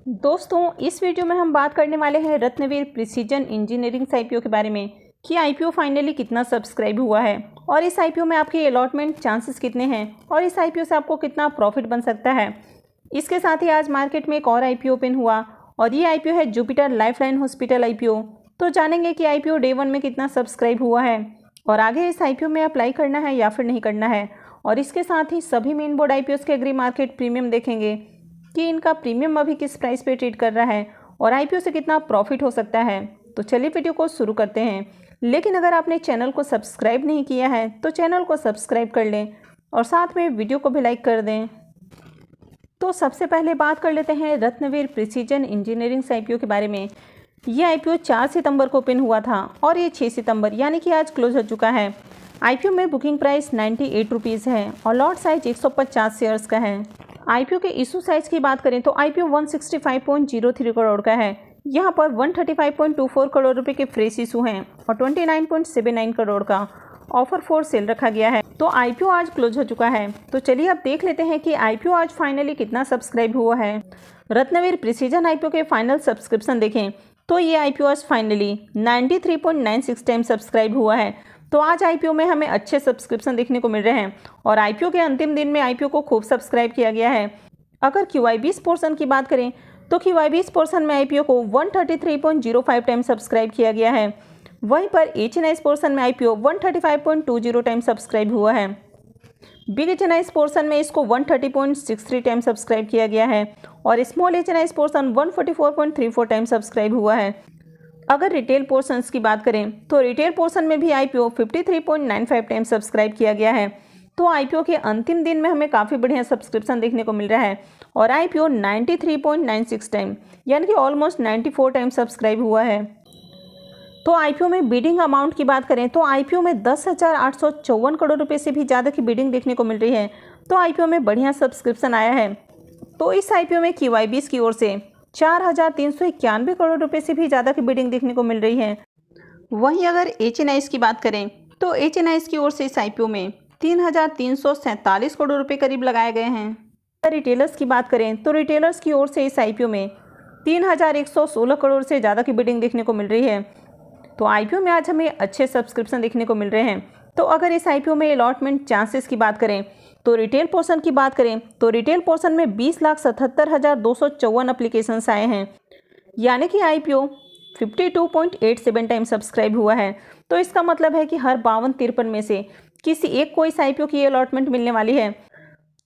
दोस्तों, इस वीडियो में हम बात करने वाले हैं रत्नवीर प्रिसीजन इंजीनियरिंग आईपीओ के बारे में कि आईपीओ फाइनली कितना सब्सक्राइब हुआ है और इस आईपीओ में आपके अलॉटमेंट चांसेस कितने हैं और इस आईपीओ से आपको कितना प्रॉफिट बन सकता है। इसके साथ ही आज मार्केट में एक और आईपीओ ओपन हुआ और ये आईपीओ है जुपिटर लाइफलाइन हॉस्पिटल आईपीओ। तो जानेंगे कि आईपीओ डे 1 में कितना सब्सक्राइब हुआ है और आगे इस आईपीओ में अप्लाई करना है या फिर नहीं करना है। और इसके साथ ही सभी मेन बोर्ड आईपीओस के एग्री मार्केट प्रीमियम देखेंगे कि इनका प्रीमियम अभी किस प्राइस पे ट्रेड कर रहा है और आईपीओ से कितना प्रॉफिट हो सकता है। तो चलिए वीडियो को शुरू करते हैं। लेकिन अगर आपने चैनल को सब्सक्राइब नहीं किया है तो चैनल को सब्सक्राइब कर लें और साथ में वीडियो को भी लाइक कर दें। तो सबसे पहले बात कर लेते हैं रत्नवीर प्रिसीजन इंजीनियरिंग आईपीओ के बारे में। ये आईपीओ 4 सितंबर को ओपन हुआ था और ये 6 सितंबर यानी कि आज क्लोज हो चुका है। आईपीओ में बुकिंग प्राइस 98 रुपीज़ है और लॉट साइज 150 शेयर्स का है। आईपीओ के इशू साइज की बात करें तो आईपीओ 165.03 करोड़ का है। यहाँ पर 135.24 करोड़ रुपए के फ्रेश इशू हैं और 29.79 करोड़ का ऑफर फॉर सेल रखा गया है। तो आईपीओ आज क्लोज हो चुका है। तो चलिए अब देख लेते हैं कि आईपीओ आज फाइनली कितना सब्सक्राइब हुआ है। रत्नवीर प्रिसीजन आईपीओ के फाइनल सब्सक्रिप्शन देखें तो ये आईपीओ आज फाइनली 93.96 टाइम सब्सक्राइब हुआ है। तो आज आईपीओ में हमें अच्छे सब्सक्रिप्शन देखने को मिल रहे हैं और आईपीओ के अंतिम दिन में आईपीओ को खूब सब्सक्राइब किया गया है। अगर QI20 पोर्शन की बात करें तो QI20 पोर्शन में आईपीओ को 133.05 टाइम सब्सक्राइब किया गया है। वहीं पर HNIs पोर्शन में आईपीओ 135.20 टाइम सब्सक्राइब हुआ है। बिग HNIs पोर्शन में इसको 130.63 टाइम सब्सक्राइब किया गया है और small HNIs portion 144.34 time subscribe हुआ है। अगर रिटेल पोर्शंस की बात करें तो रिटेल पोर्शन में भी आईपीओ 53.95 टाइम सब्सक्राइब किया गया है। तो आईपीओ के अंतिम दिन में हमें काफ़ी बढ़िया सब्सक्रिप्शन देखने को मिल रहा है और आईपीओ 93.96 टाइम यानी कि ऑलमोस्ट 94 टाइम सब्सक्राइब हुआ है। तो आईपीओ में बिडिंग अमाउंट की बात करें तो आईपीओ में 10,854 करोड़ रुपए से भी ज़्यादा की बिडिंग देखने को मिल रही है। तो आईपीओ में बढ़िया सब्सक्रिप्शन आया है। तो इस आईपीओ में QI20 की ओर से 4,391 करोड़ रुपए से भी ज़्यादा की बिडिंग देखने को मिल रही है। वहीं अगर HNIs की बात करें तो HNIs की ओर से इस आईपीओ में 3,347 करोड़ रुपए करीब लगाए गए हैं। अगर रिटेलर्स की बात करें तो रिटेलर्स की ओर से इस आईपीओ में 3,116 करोड़ से ज़्यादा की बिडिंग देखने को मिल रही है। तो आईपीओ में आज हमें अच्छे सब्सक्रिप्शन देखने को मिल रहे हैं। तो अगर इस आईपीओ में अलॉटमेंट चांसेस की बात करें तो रिटेल पोर्शन की बात करें तो रिटेल पोर्शन में 20,77,254 एप्लीकेशंस आए हैं यानी कि आईपीओ 52.87 टाइम सब्सक्राइब हुआ है। तो इसका मतलब है कि हर 52-53 में से किसी एक को इस आईपीओ की अलॉटमेंट मिलने वाली है।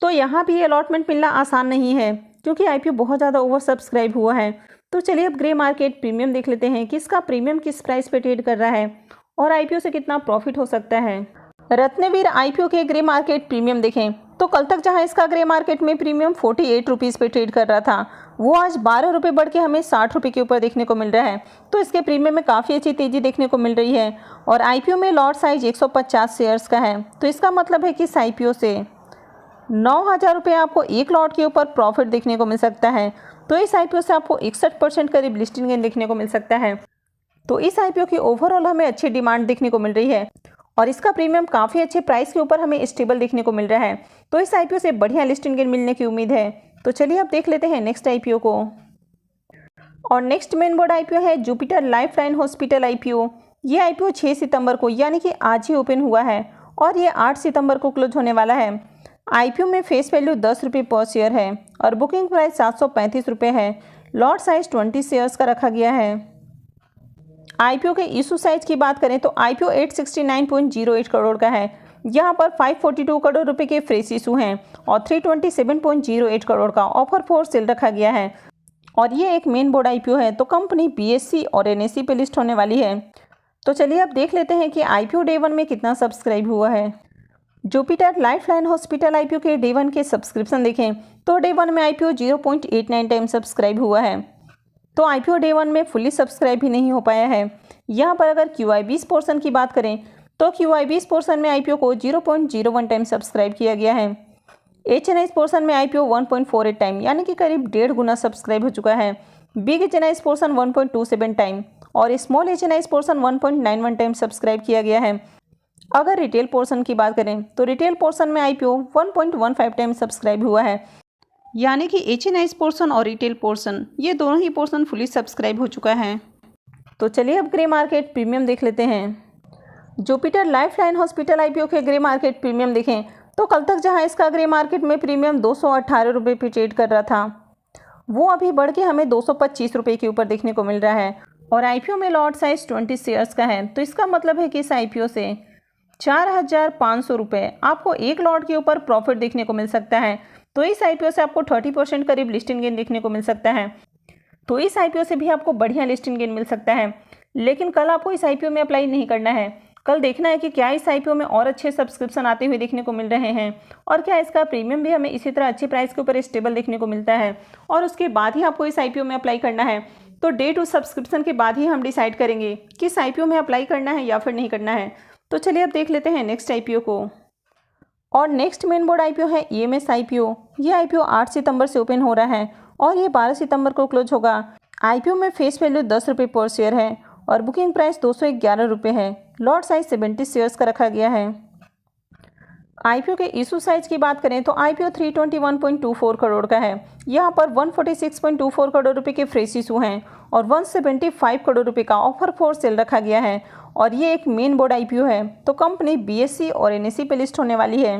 तो यहाँ भी अलॉटमेंट मिलना आसान नहीं है क्योंकि आईपीओ बहुत ज़्यादा ओवर सब्सक्राइब हुआ है। तो चलिए अब ग्रे मार्केट प्रीमियम देख लेते हैं कि इसका प्रीमियम किस प्राइस पे ट्रेड कर रहा है और आईपीओ से कितना प्रॉफिट हो सकता है। रत्नवीर आईपीओ के ग्रे मार्केट प्रीमियम देखें तो कल तक जहां इसका ग्रे मार्केट में प्रीमियम 48 रुपीज़ पे ट्रेड कर रहा था वो आज 12 रुपये बढ़ के हमें 60 रुपये के ऊपर देखने को मिल रहा है। तो इसके प्रीमियम में काफ़ी अच्छी तेज़ी देखने को मिल रही है और आईपीओ में लॉट साइज 150 शेयर्स का है। तो इसका मतलब है कि इस आईपीओ से 9,000 रुपये आपको एक लॉट के ऊपर प्रॉफिट देखने को मिल सकता है। तो इस आईपीओ से आपको 61% करीब लिस्टिंग गेन देखने को मिल सकता है। तो इस आईपीओ की ओवरऑल हमें अच्छी डिमांड देखने को मिल रही है और इसका प्रीमियम काफ़ी अच्छे प्राइस के ऊपर हमें स्टेबल देखने को मिल रहा है। तो इस आईपीओ से बढ़िया लिस्टिंग गेन मिलने की उम्मीद है। तो चलिए अब देख लेते हैं नेक्स्ट आईपीओ को। और नेक्स्ट मेन बोर्ड आईपीओ है जुपिटर लाइफलाइन हॉस्पिटल आईपीओ। ये आईपीओ 6 सितंबर को यानी कि आज ही ओपन हुआ है और ये 8 सितंबर को क्लोज होने वाला है। आईपीओ में फेस वैल्यू 10 रुपये पर शेयर है और बुकिंग प्राइस 735 रुपये है। लॉट साइज 20 शेयर्स का रखा गया है। आईपीओ के इशू साइज की बात करें तो आईपीओ 869.08 करोड़ का है। यहाँ पर 542 करोड़ रुपए के फ्रेश इशू हैं और 327.08 करोड़ का ऑफर फॉर सेल रखा गया है। और ये एक मेन बोर्ड आईपीओ है तो कंपनी BSE और NSE पे लिस्ट होने वाली है। तो चलिए अब देख लेते हैं कि आईपीओ डे 1 में कितना सब्सक्राइब हुआ है। जुपिटर लाइफलाइन हॉस्पिटल आईपीओ के डे 1 के सब्सक्रिप्शन देखें तो डे 1 में आईपीओ 0.89 टाइम सब्सक्राइब हुआ है। तो आईपीओ डे 1 में फुली सब्सक्राइब भी नहीं हो पाया है। यहाँ पर अगर QI20 पोर्शन की बात करें तो QI20 पोर्शन में आईपीओ को 0.01 टाइम सब्सक्राइब किया गया है। HNIs पोर्शन में आईपीओ 1.48 टाइम यानी कि करीब 1.5 गुना सब्सक्राइब हो चुका है। बिग HNIs पोर्शन 1.27 टाइम और small HNIs portion 1.91 time subscribe किया गया है। अगर रिटेल पोर्शन की बात करें तो रिटेल पोर्शन में आईपीओ 1.15 टाइम सब्सक्राइब हुआ है। यानी कि HNIs पोर्शन और रिटेल पोर्शन, ये दोनों ही पोर्शन फुली सब्सक्राइब हो चुका है। तो चलिए अब ग्रे मार्केट प्रीमियम देख लेते हैं। जुपिटर लाइफलाइन हॉस्पिटल IPO के ग्रे मार्केट प्रीमियम देखें तो कल तक जहां इसका ग्रे मार्केट में प्रीमियम 218 रुपये पे ट्रेड कर रहा था, वो अभी बढ़ के हमें 225 रुपये के ऊपर देखने को मिल रहा है। और IPO में लॉट साइज 20 शेयर्स का है, तो इसका मतलब है कि इस IPO से 4,500 रुपये आपको एक लॉट के ऊपर प्रॉफिट देखने को मिल सकता है। तो इस IPO से आपको 30% करीब लिस्टिंग गेन देखने को मिल सकता है। तो इस IPO से भी आपको बढ़िया लिस्टिंग गेन मिल सकता है, लेकिन कल आपको इस IPO में अप्लाई नहीं करना है। कल देखना है कि क्या इस IPO में और अच्छे सब्सक्रिप्शन आते हुए देखने को मिल रहे हैं और क्या इसका प्रीमियम भी हमें इसी तरह अच्छे प्राइस के ऊपर स्टेबल देखने को मिलता है, और उसके बाद ही आपको इस IPO में अप्लाई करना है। तो डे टू सब्सक्रिप्शन के बाद ही हम डिसाइड करेंगे कि इस IPO में अप्लाई करना है या फिर नहीं करना है। तो चलिए अब देख लेते हैं नेक्स्ट IPO को। और नेक्स्ट मेन बोर्ड IPO है EMS IPO। ये IPO 8 सितंबर से ओपन हो रहा है और ये 12 सितंबर को क्लोज होगा। IPO में फेस वैल्यू 10 रुपये पर शेयर है और बुकिंग प्राइस 211 रुपये है। लॉट साइज 70 शेयर्स का रखा गया है। IPO के इशू साइज की बात करें तो IPO 321.24 करोड़ का है। यहाँ पर 146.24 करोड़ रुपए के फ्रेश इशू हैं और 175 करोड़ रुपए का ऑफर फॉर सेल रखा गया है। और ये एक मेन बोर्ड IPO है, तो कंपनी BSE और NSE पे लिस्ट होने वाली है।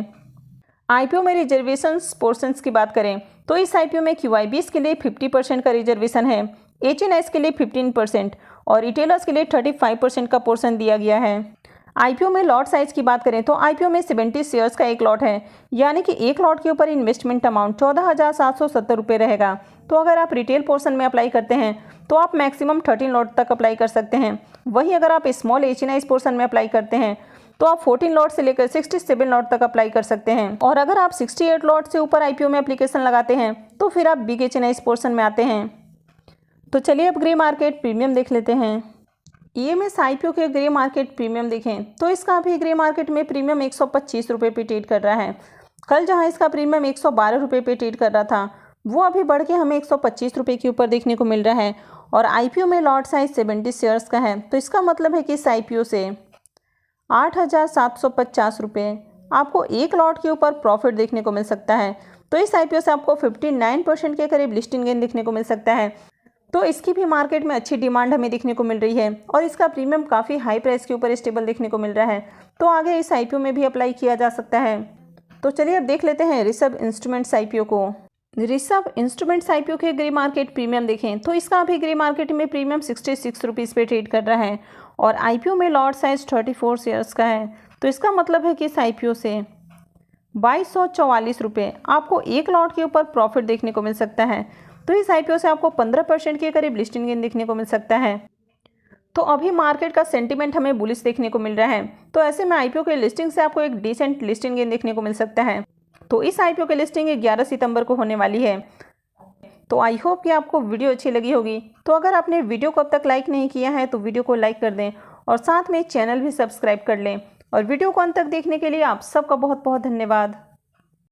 IPO में रिजर्वेशंस पोर्शंस की बात करें तो इस IPO में QIBs के लिए 50% का रिजर्वेशन है, HNIs के लिए 15% और रिटेलर्स के लिए 35% का पोर्शन दिया गया है। IPO में लॉट साइज की बात करें तो IPO में 70 शेयर्स का एक लॉट है, यानी कि एक लॉट के ऊपर इन्वेस्टमेंट अमाउंट 14,770 रुपये रहेगा। तो अगर आप रिटेल पोर्शन में अप्लाई करते हैं तो आप मैक्सिमम 13 लॉट तक अप्लाई कर सकते हैं। वहीं अगर आप स्मॉल HNIs पोर्शन में अप्लाई करते हैं तो आप 14 लॉट से लेकर 67 लॉट तक अप्लाई कर सकते हैं। और अगर आप 68 लॉट से ऊपर IPO में एप्लीकेशन लगाते हैं तो फिर आप बिग HNIs पोर्शन में आते हैं। तो चलिए अब ग्रे मार्केट प्रीमियम देख लेते हैं। EMS IPO के ग्रे मार्केट प्रीमियम देखें तो इसका अभी ग्रे मार्केट में प्रीमियम 125 रुपये पे ट्रेड कर रहा है। कल जहां इसका प्रीमियम 112 रुपये पे ट्रेड कर रहा था, वो अभी बढ़ के हमें 125 रुपये के ऊपर देखने को मिल रहा है। और IPO में लॉट साइज 70 शेयर्स का है, तो इसका मतलब है कि इस IPO से 8,750 रुपये आपको एक लॉट के ऊपर प्रॉफिट देखने को मिल सकता है। तो इस IPO से आपको 59% के करीब लिस्टिंग गेन देखने को मिल सकता है। तो इसकी भी मार्केट में अच्छी डिमांड हमें देखने को मिल रही है और इसका प्रीमियम काफ़ी हाई प्राइस के ऊपर स्टेबल देखने को मिल रहा है। तो आगे इस IPO में भी अप्लाई किया जा सकता है। तो चलिए अब देख लेते हैं ऋषभ इंस्ट्रूमेंट्स IPO को। ऋषभ इंस्ट्रूमेंट्स IPO के ग्रे मार्केट प्रीमियम देखें तो इसका अभी ग्रे मार्केट में प्रीमियम 66 रुपीज़ पे ट्रेड कर रहा है और IPO में लॉट साइज 34 शेयर्स का है। तो इसका मतलब है कि इस IPO से 2244 रुपये आपको एक लॉट के ऊपर प्रॉफिट देखने को मिल सकता है। तो इस IPO से आपको 15% के करीब लिस्टिंग गेन देखने को मिल सकता है। तो अभी मार्केट का सेंटीमेंट हमें बुलिश देखने को मिल रहा है, तो ऐसे में IPO के लिस्टिंग से आपको एक डिसेंट लिस्टिंग गेन देखने को मिल सकता है। तो इस IPO की लिस्टिंग 11 सितंबर को होने वाली है। तो आई होप कि आपको वीडियो अच्छी लगी होगी। तो अगर आपने वीडियो को अब तक लाइक नहीं किया है तो वीडियो को लाइक कर दें और साथ में चैनल भी सब्सक्राइब कर लें। और वीडियो को अंत तक देखने के लिए आप सबका बहुत बहुत धन्यवाद।